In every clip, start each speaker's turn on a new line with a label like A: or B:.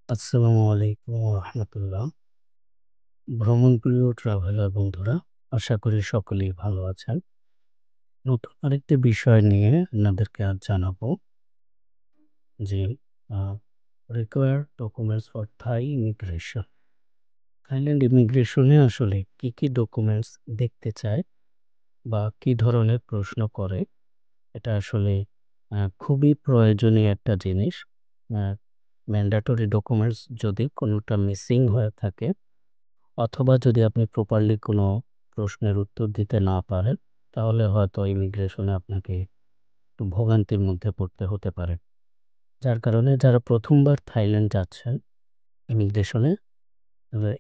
A: আসসালামু আলাইকুম রহমতুল্লাহ। ভ্রমণপ্রিয় ট্রাভেলার বন্ধুরা, আশা করি সকলেই ভালো আছেন। নতুন আরেকটি বিষয় নিয়ে আপনাদেরকে আজ জানাবো যে required documents for Thai immigration. Thailand ইমিগ্রেশনে আসলে কি কি ডকুমেন্টস দেখতে চায় বা কি ধরনের প্রশ্ন করে, এটা আসলে খুবই প্রয়োজনীয় একটা জিনিস। ম্যান্ডেটরি ডকুমেন্টস যদি কোনোটা মিসিং হয়ে থাকে অথবা যদি আপনি প্রপারলি কোনো প্রশ্নের উত্তর দিতে না পারেন, তাহলে হয়তো ইমিগ্রেশনে আপনাকে একটু ভোগান্তির মধ্যে পড়তে হতে পারে। যার কারণে যারা প্রথমবার থাইল্যান্ড যাচ্ছেন ইমিগ্রেশনে,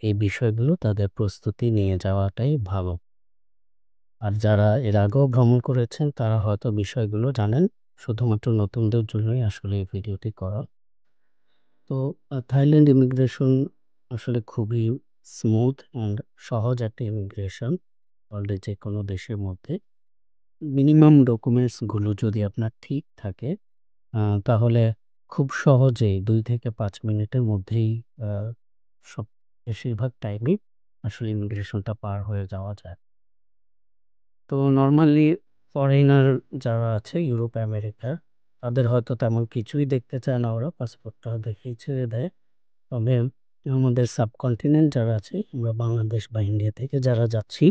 A: এই বিষয়গুলো তাদের প্রস্তুতি নিয়ে যাওয়াটাই ভালো। আর যারা এর আগেও ভ্রমণ করেছেন তারা হয়তো বিষয়গুলো জানেন। শুধুমাত্র নতুনদের জন্যই আসলে এই ভিডিওটি করা। তো থাইল্যান্ড ইমিগ্রেশন আসলে খুবই স্মুথ অ্যান্ড সহজ একটা ইমিগ্রেশন ওয়ার্ল্ডের যে কোনো দেশের মধ্যে। মিনিমাম ডকুমেন্টসগুলো যদি আপনার ঠিক থাকে তাহলে খুব সহজেই 2 থেকে 5 মিনিটের মধ্যেই আ সব বেশিরভাগ টাইমেই আসলে ইমিগ্রেশনটা পার হয়ে যাওয়া যায়। তো নরমালি ফরেনার যারা আছে ইউরোপ, আমেরিকার, তাদের হয়তো তেমন কিছুই দেখতে চায় না, ওরা পাসপোর্টটা দেখেই ছেড়ে দেয়। তবে আমাদের সাবকন্টিনেন্ট যারা আছে, আমরা বাংলাদেশ বা ইন্ডিয়া থেকে যারা যাচ্ছি,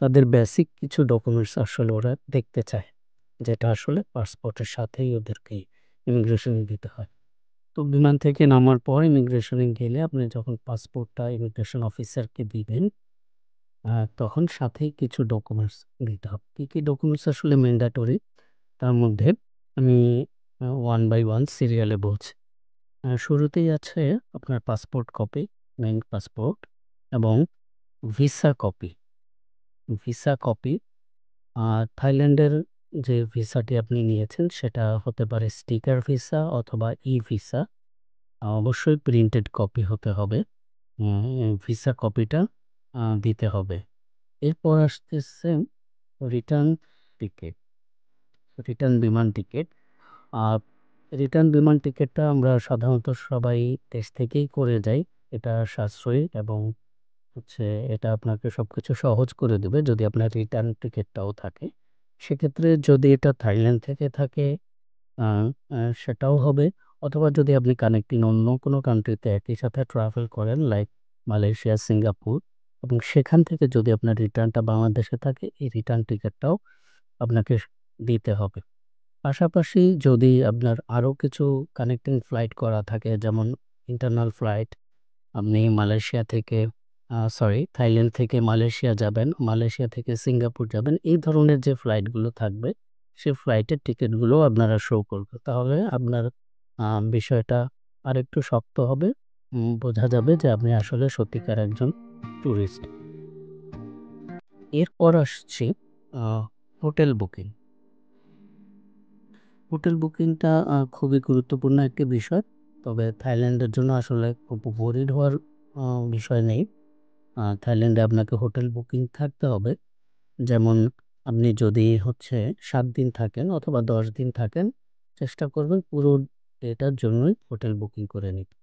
A: তাদের বেসিক কিছু ডকুমেন্টস আসলে ওরা দেখতে চায়, যেটা আসলে পাসপোর্টের সাথেই ওদেরকে ইমিগ্রেশনে দিতে হয়। তো বিমান থেকে নামার পর ইমিগ্রেশনে গেলে আপনি যখন পাসপোর্টটা ইমিগ্রেশন অফিসারকে দিবেন, তখন সাথেই কিছু ডকুমেন্টস দিতে হবে। কী কী ডকুমেন্টস আসলে ম্যান্ডেটরি, তার মধ্যে আমি ওয়ান বাই ওয়ান সিরিয়ালে বলছি। শুরুতেই আছে আপনার পাসপোর্ট কপি, ব্যাংক পাসপোর্ট এবং ভিসা কপি। ভিসা কপি থাইল্যান্ডের যে ভিসাটি আপনি নিয়েছেন সেটা হতে পারে স্টিকার ভিসা অথবা ই-ভিসা। অবশ্যই প্রিন্টেড কপি হতে হবে। ভিসা কপিটা দিতে হবে। এরপর আসতেছে রিটার্ন টিকেট, রিটার্ন বিমান টিকেট। আ রিটার্ন বিমান টিকেটটা আমরা সাধারণত সবাই দেশ থেকেই করে যাই। এটা সাশ্রয়ী এবং হচ্ছে এটা আপনাকে সবকিছু সহজ করে দেবে যদি আপনার রিটার্ন টিকেটটাও থাকে। সেক্ষেত্রে যদি এটা থাইল্যান্ড থেকে থাকে আ আ সেটাও হবে, অথবা যদি আপনি কানেক্টিং অন্য কোনো কান্ট্রিতে একই সাথে ট্রাভেল করেন লাইক মালয়েশিয়া, সিঙ্গাপুর, এবং সেখান থেকে যদি আপনার রিটার্নটা বাংলাদেশে থাকে, এই রিটার্ন টিকেটটাও আপনাকে দিতে হবে। পাশাপাশি যদি আপনার আরও কিছু কানেক্টিং ফ্লাইট করা থাকে, যেমন ইন্টারনাল ফ্লাইট, আপনি মালয়েশিয়া থেকে থাইল্যান্ড থেকে মালয়েশিয়া যাবেন, মালয়েশিয়া থেকে সিঙ্গাপুর যাবেন। এই ধরনের যে ফ্লাইটগুলো থাকবে, সে ফ্লাইটের টিকেটগুলোও আপনারা শো করবে। তাহলে আপনার আ বিষয়টা আরেকটু শক্ত হবে। বোঝা যাবে যে আপনি আসলে সত্যিকার একজন টুরিস্ট। এরপর আসছি আ হোটেল বুকিং। হোটেল বুকিংটা খুবই গুরুত্বপূর্ণ একটি বিষয়। তবে থাইল্যান্ডের জন্য আসলে খুব ওয়ারিড হওয়ার আ বিষয় নেই। থাইল্যান্ডে আপনাকে হোটেল বুকিং থাকতে হবে। যেমন আপনি যদি হচ্ছে ৭ দিন থাকেন অথবা ১০ দিন থাকেন, চেষ্টা করবেন পুরো ডেটার জন্যই হোটেল বুকিং করে নিতে।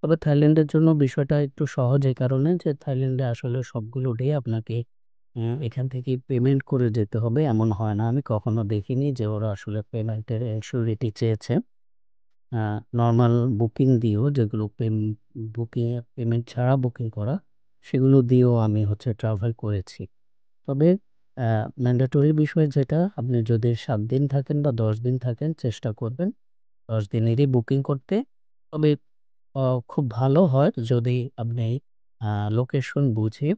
A: তবে থাইল্যান্ডের জন্য বিষয়টা একটু সহজ এই কারণে যে থাইল্যান্ডে আসলে সবগুলো ডে আপনাকে এখান থেকেই পেমেন্ট করে যেতে হবে এমন হয় না। আমি কখনো দেখিনি যে ওরা আসলে পেমেন্টের অ্যাসিউরিটি চেয়েছে। আ নরমাল বুকিং দিয়েও যেগুলো বুকিং পেমেন্ট ছাড়া বুকিং করা, সেগুলো দিয়েও আমি হচ্ছে ট্রাভেল করেছি। তবে ম্যান্ডেটরি বিষয় যেটা, আপনি যদি ৭ দিন থাকেন বা ১০ দিন থাকেন, চেষ্টা করবেন ১০ দিনেরই বুকিং করতে। তবে অ খুব ভালো হয় যদি আপনি লোকেশন বুঝে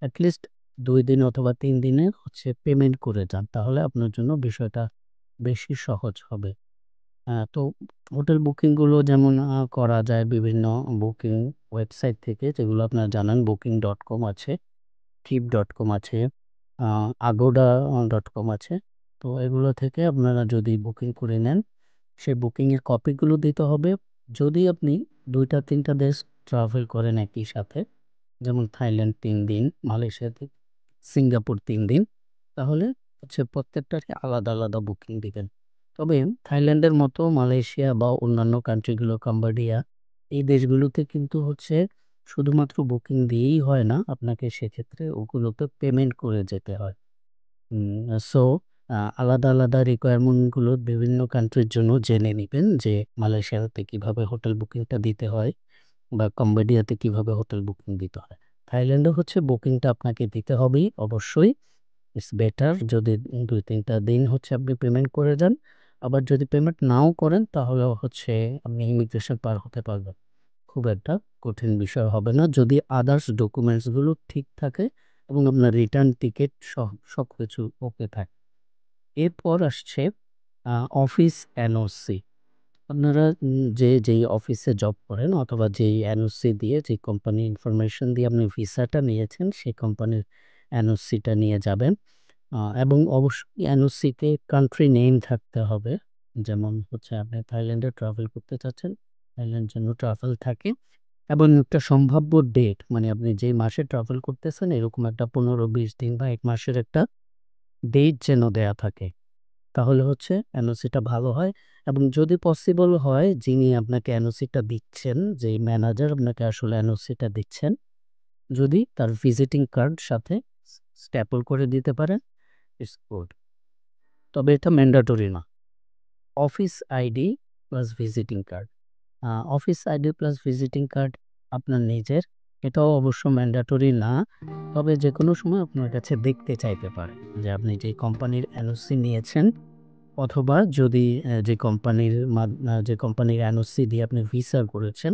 A: এটলিস্ট ২ দিন অথবা ৩ দিনের হচ্ছে পেমেন্ট করে যান। তাহলে আপনার জন্য বিষয়টা বেশি সহজ হবে। তো হোটেল বুকিংগুলো যেমন করা যায় বিভিন্ন বুকিং ওয়েবসাইট থেকে, যেগুলো আপনারা জানেন booking.com আছে, trip.com আছে, আ agoda.com আছে। তো এগুলো থেকে আপনারা যদি বুকিং করে নেন, সেই বুকিংয়ের কপিগুলো দিতে হবে। যদি আপনি ২ টা ৩ টা দেশ ট্রাভেল করেন একই সাথে, যেমন থাইল্যান্ড ৩ দিন, মালয়েশিয়াতে সিঙ্গাপুর ৩ দিন, তাহলে হচ্ছে প্রত্যেকটারই আলাদা, আলাদা বুকিং দিবেন। তবে থাইল্যান্ডের মতো মালয়েশিয়া বা অন্যান্য কান্ট্রিগুলো, কম্বোডিয়া, এই দেশগুলোতে কিন্তু হচ্ছে শুধুমাত্র বুকিং দিয়েই হয় না, আপনাকে সেক্ষেত্রে ওগুলোতে পেমেন্ট করে যেতে হয়। সো আলাদা, আলাদা রিকোয়ারমেন্টগুলো বিভিন্ন কান্ট্রির জন্য জেনে নিবেন যে মালয়েশিয়াতে কিভাবে হোটেল বুকিংটা দিতে হয় বা কম্বোডিয়াতে কিভাবে হোটেল বুকিং দিতে হয়। থাইল্যান্ডে হচ্ছে বুকিংটা আপনাকে দিতে হবেই অবশ্যই। ইটস বেটার যদি ২-৩ টা দিন হচ্ছে আপনি পেমেন্ট করে যান। আবার যদি পেমেন্ট নাও করেন তাহলেও হচ্ছে আপনি ইমিগ্রেশন পার হতে পারবেন। খুব একটা কঠিন বিষয় হবে না যদি আদার্স ডকুমেন্টসগুলো ঠিক থাকে এবং আপনার রিটার্ন টিকেট সবকিছু ওকে থাকে। এরপর আসছে অফিস এনওসি। আপনারা যেই অফিসে জব করেন অথবা যেই এনওসি দিয়ে, যে কোম্পানির ইনফরমেশন দিয়ে আপনি ভিসাটা নিয়েছেন, সেই কোম্পানির এনওসিটা নিয়ে যাবেন। এবং অবশ্যই এনওসিতে কান্ট্রি নেম থাকতে হবে। যেমন হচ্ছে আপনি থাইল্যান্ডে ট্রাভেল করতে চাচ্ছেন, থাইল্যান্ড যেন ট্রাভেল থাকে এবং একটা সম্ভাব্য ডেট, মানে আপনি যেই মাসে ট্রাভেল করতেছেন এরকম একটা ১৫-২০ দিন বা ১ মাসের একটা ডেট যেন দেয়া থাকে। তাহলে হচ্ছে এনওসিটা ভালো হয় এবং যদি পসিবল হয় যিনি আপনাকে এনওসিটা দিচ্ছেন, যেই ম্যানেজার আপনাকে আসলে এনওসিটা দিচ্ছেন, যদি তার ভিজিটিং কার্ড সাথে স্ট্যাপল করে দিতে পারেন, ইটস গুড। তবে এটা ম্যান্ডেটরি না। Office ID plus visiting card. Office ID plus visiting card আপনার নিজের, এটাও অবশ্য ম্যান্ডেটরি না। তবে যেকোনো সময় আপনার কাছে দেখতে চাইতে পারে যে আপনি যে কোম্পানির এনওসি নিয়েছেন অথবা যদি যে কোম্পানির এনওসি দিয়ে আপনি ভিসা করেছেন,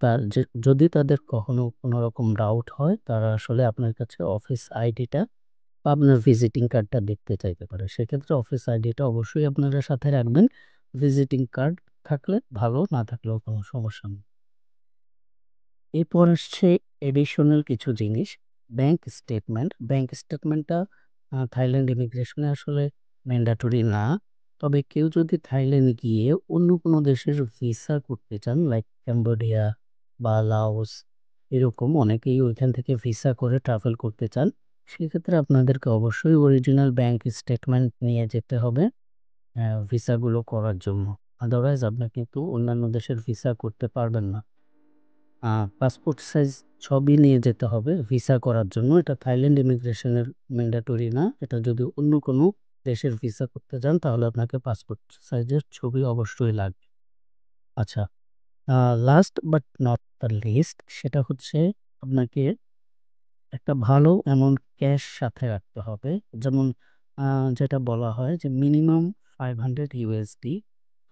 A: তার যদি তাদের কখনো কোনো রকম ডাউট হয়, তারা আসলে আপনার কাছে অফিস আইডিটা বা আপনার ভিজিটিং কার্ডটা দেখতে চাইতে পারে। সেক্ষেত্রে অফিস আইডিটা অবশ্যই আপনারা সাথে রাখবেন। ভিজিটিং কার্ড থাকলে ভালো, না থাকলেও কোনো সমস্যা নেই। এরপর আসছে এডিশনাল কিছু জিনিস। Bank statement. ব্যাংক স্টেটমেন্টটা থাইল্যান্ড ইমিগ্রেশনে আসলে ম্যান্ডেটরি না। তবে কেউ যদি থাইল্যান্ড গিয়ে অন্য কোনো দেশের ভিসা করতে চান, লাইক ক্যাম্বোডিয়া বা লাওস, এরকম অনেকেই ওইখান থেকে ভিসা করে ট্রাভেল করতে চান। সেক্ষেত্রে আপনাদেরকে অবশ্যই অরিজিনাল ব্যাংক স্টেটমেন্ট নিয়ে যেতে হবে ভিসাগুলো করার জন্য। আদারওয়াইজ আপনি কিন্তু অন্যান্য দেশের ভিসা করতে পারবেন না। পাসপোর্ট সাইজ ছবি নিয়ে যেতে হবে ভিসা করার জন্য। এটা থাইল্যান্ড ইমিগ্রেশনের ম্যান্ডেটরি না। এটা যদি অন্য কোনো দেশের ভিসা করতে যান তাহলে আপনাকে পাসপোর্ট সাইজের ছবি অবশ্যই লাগবে। আচ্ছা, last but not the least, সেটা হচ্ছে আপনাকে একটা ভালো অ্যামাউন্ট ক্যাশ সাথে রাখতে হবে। যেমন যেটা বলা হয় যে মিনিমাম 500 ইউএসডি।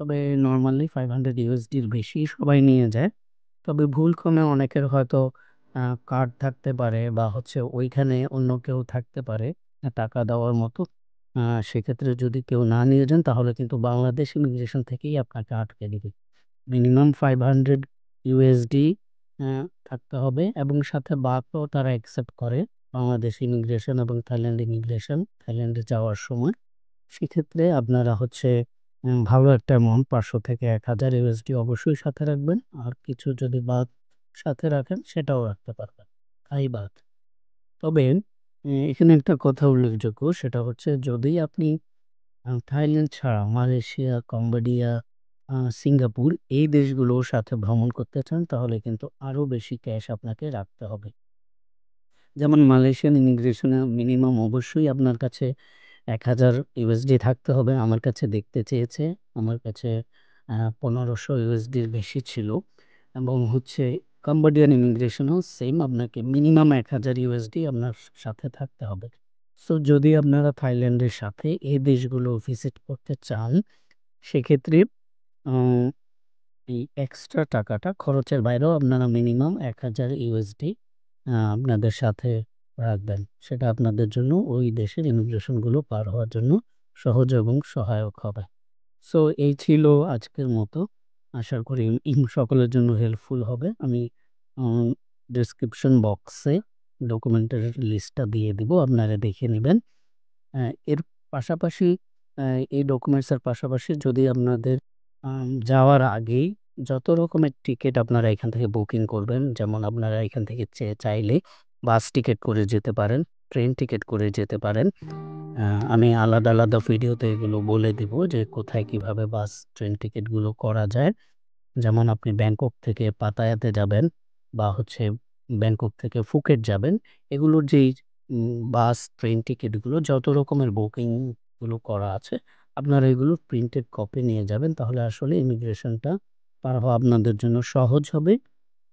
A: তবে নরমালি 500 ইউএসডির বেশি সবাই নিয়ে যায়। তবে ভুলক্রমে অনেকের হয়তো কার্ড থাকতে পারে বা হচ্ছে ওইখানে অন্য কেউ থাকতে পারে টাকা দেওয়ার মতো। আ সেক্ষেত্রে যদি কেউ না নিয়ে যান তাহলে কিন্তু বাংলাদেশ ইমিগ্রেশন থেকেই আপনাকে আটকে দিবে। মিনিমাম 500 ইউএসডি থাকতে হবে এবং সাথে বাতও তারা অ্যাকসেপ্ট করে বাংলাদেশ ইমিগ্রেশন এবং থাইল্যান্ড ইমিগ্রেশন থাইল্যান্ডে যাওয়ার সময়। সেক্ষেত্রে আপনারা হচ্ছে ভালো একটা অ্যামাউন্ট ৫০০ থেকে ১,০০০ ইউএসডি অবশ্যই সাথে রাখবেন। আর কিছু যদি বাদ সাথে রাখেন সেটাও রাখতে পারবেন। তাই বাদ। তবে এখানে একটা কথা উল্লেখযোগ্য, সেটা হচ্ছে যদি আপনি থাইল্যান্ড ছাড়া মালয়েশিয়া, কম্বোডিয়া, সিঙ্গাপুর এই দেশগুলোর সাথে ভ্রমণ করতে চান তাহলে কিন্তু আরও বেশি ক্যাশ আপনাকে রাখতে হবে। যেমন মালয়েশিয়ান ইমিগ্রেশনে মিনিমাম অবশ্যই আপনার কাছে ১,০০০ ইউএসডি থাকতে হবে। আমার কাছে দেখতে চেয়েছে। আমার কাছে ১৫০০ ইউএসডির বেশি ছিল এবং হচ্ছে কম্বোডিয়ান ইমিগ্রেশনেও সেম আপনাকে মিনিমাম ১,০০০ ইউএসডি আপনার সাথে থাকতে হবে। সো যদি আপনারা থাইল্যান্ডের সাথে এই দেশগুলো ভিজিট করতে চান, সেক্ষেত্রে আ এই এক্সট্রা টাকাটা খরচের বাইরেও আপনারা মিনিমাম ১,০০০ ইউএসডি আপনাদের সাথে রাখবেন। সেটা আপনাদের জন্য ওই দেশের ইমিগ্রেশনগুলো পার হওয়ার জন্য সহজ এবং সহায়ক হবে। সো এই ছিল আজকের মতো। আশা করি সকলের জন্য হেল্পফুল হবে। আমি উম ডেসক্রিপশন বক্সে ডকুমেন্টের লিস্টটা দিয়ে দিব। আপনারা দেখে নিবেন। এর পাশাপাশি এই ডকুমেন্টসের পাশাপাশি যদি আপনাদের যাওয়ার আগেই যত রকমের টিকেট আপনারা এখান থেকে বুকিং করবেন, যেমন আপনারা এখান থেকে চাইলে বাস টিকেট করে যেতে পারেন। ট্রেন টিকেট করে যেতে পারেন। আমি আলাদা, আলাদা ভিডিওতে এগুলো বলে দিব যে কোথায় কিভাবে বাস ট্রেন টিকেটগুলো করা যায়। যেমন আপনি ব্যাংকক থেকে পাতায়াতে যাবেন বা হচ্ছে ব্যাংকক থেকে ফুকেট যাবেন। এগুলোর যেই বাস ট্রেন টিকেটগুলো যত রকমের বুকিংগুলো করা আছে, আপনারা এগুলোর প্রিন্টেড কপি নিয়ে যাবেন। তাহলে আসলে ইমিগ্রেশনটা পার হওয়া আপনাদের জন্য সহজ হবে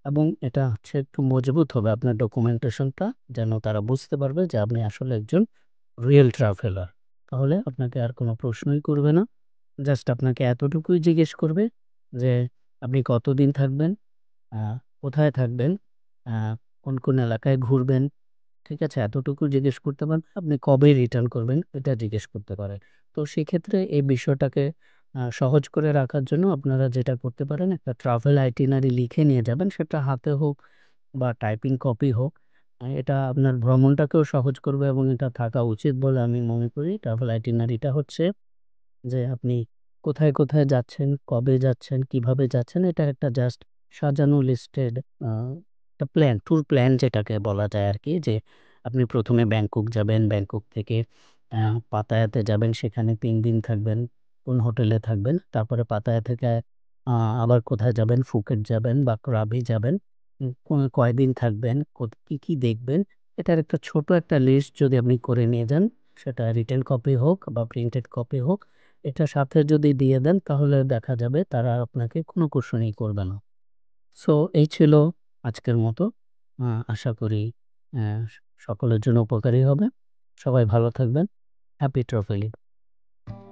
A: এবং এটা হচ্ছে একটু মজবুত হবে আপনার ডকুমেন্টেশনটা, যেন তারা বুঝতে পারবে যে আপনি আসলে একজন রিয়েল ট্রাভেলার। তাহলে আপনাকে আর কোনো প্রশ্নই করবে না। জাস্ট আপনাকে এতটুকুই জিজ্ঞেস করবে যে আপনি কতদিন থাকবেন, আ কোথায় থাকবেন, আ কোন, কোন এলাকায় ঘুরবেন, ঠিক আছে? এতটুকু জিজ্ঞেস করতে পারবে। আপনি কবে রিটার্ন করবেন এটা জিজ্ঞেস করতে পারে। তো সেক্ষেত্রে এই বিষয়টাকে সহজ করে রাখার জন্য আপনারা যেটা করতে পারেন, একটা ট্রাভেল আইটিনারি লিখে নিয়ে যাবেন। সেটা হাতে হোক বা টাইপিং কপি হোক। এটা আপনার ভ্রমণটাকেও সহজ করবে এবং এটা থাকা উচিত বলে আমি মনে করি। ট্রাভেল আইটিনারিটা হচ্ছে যে আপনি কোথায়, কোথায় যাচ্ছেন, কবে যাচ্ছেন, কিভাবে যাচ্ছেন, এটা একটা জাস্ট সাজানো লিস্টেড আ একটা প্ল্যান, ট্যুর প্ল্যান যেটাকে বলা যায় আরকি। যে আপনি ১ম এ ব্যাংকক যাবেন, ব্যাংকক থেকে আ পাতায়াতে যাবেন, সেখানে ৩ দিন থাকবেন, কোন হোটেলে থাকবেন। তারপরে পাতায়া থেকে আ আবার কোথায় যাবেন, ফুকেট যাবেন বা ক্রাবি যাবেন, কয়দিন থাকবেন, কি, কি দেখবেন, এটার একটা ছোট একটা লিস্ট যদি আপনি করে নিয়ে যান, সেটা রিটেন কপি হোক বা প্রিন্টেড কপি হোক, এটা সাথে যদি দিয়ে দেন তাহলে দেখা যাবে তারা আপনাকে কোনো কোশ্চেনই করবে না। সো এই ছিল আজকের মতো। আশা করি অ্যা সকলের জন্য উপকারী হবে। সবাই ভালো থাকবেন। Happy travelling.